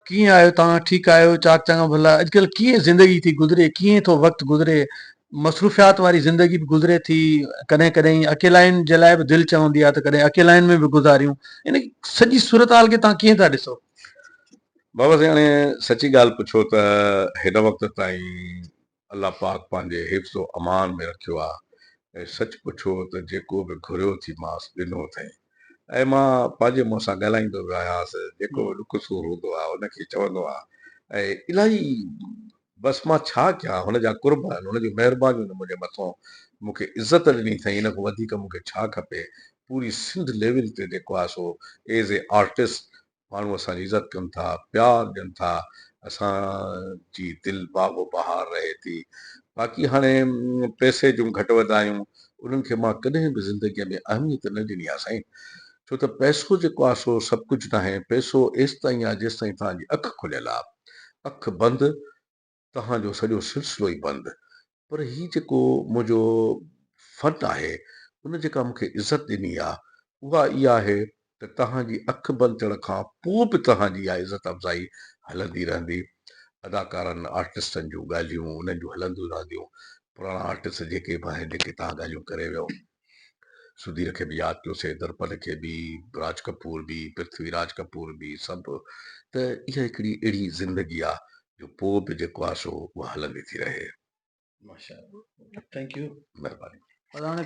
कीअं आहियो तव्हां? ठीकु आहियो? चाक चङा भला? अॼुकल्ह कीअं ज़िंदगी थी गुज़रे, कीअं थो वक़्तु गुज़रे, मसरूफ़ियात वारी ज़िंदगी बि गुज़रे थी, कॾहिं कॾहिं अकेलाइन जे लाइ बि दिलि चवंदी आहे त कॾहिं अकेलाइन में बि गुज़ारियूं, इन सॼी सूरत हाल खे तव्हां कीअं था ॾिसो? बाबा साईं, हाणे सची ॻाल्हि पुछो त हिन वक़्त ताईं अलाह पाक पंहिंजे हिफ़्ज़ो अमान में रखियो आहे। ऐं सच पुछो त जेको बि घुरियो थी मांस ॾिनो अथई। ऐं मां पंहिंजे मुंहं सां ॻाल्हाईंदो बि आहियां, जेको बि ॾुख सूर हूंदो आहे उनखे चवंदो आहे। ऐं इलाही बसि मां छा कयां, हुनजा कुर्ब आहिनि, हुनजी महिरबानियूं आहिनि मुंहिंजे मथां। मूंखे इज़त ॾिनी अथई, इन खां वधीक मूंखे छा खपे। पूरी सिंध लेवल ते जेको आहे सो एज़ ए आर्टिस्ट माण्हू असांजी इज़त कनि था, प्यार ॾियनि था, असांजी दिलि बागो बहार रहे थी। बाक़ी हाणे पैसे जूं घटि वधि आहियूं, उन्हनि खे मां कॾहिं बि ज़िंदगीअ में अहमियत न ॾिनी आहे साईं। छो त पैसो जेको आहे सो सभु कुझु न आहे। पैसो एसि ताईं आहे जेसि ताईं तव्हांजी अखि खुलियल आहे। अखि बंदि, तव्हांजो सॼो सिलसिलो ई बंदि। पर ही जेको मुंहिंजो फ़न आहे, उन जेका मूंखे इज़त ॾिनी आहे, उहा इहा आहे त तव्हांजी अखि बंदि थियण खां पोइ बि तव्हांजी इहा इज़त अफ़ज़ाई हलंदी रहंदी। अदाकारनि आर्टिस्टनि जूं ॻाल्हियूं उन्हनि जूं हलंदियूं रहंदियूं। पुराणा आर्टिस्ट जेके बि आहिनि, जेके तव्हां ॻाल्हियूं करे वियो, सुधीर खे बि यादि कयोसीं, दर्पण खे बि, राज कपूर बि, पृथ्वीराज कपूर बि, सभु। त इहा हिकिड़ी अहिड़ी ज़िंदगी आहे जो पोइ बि जेको आहे सो उहा हलंदी थी रहे। माशाअल्लाह, थैंक यू। महिरबानी। पर हाणे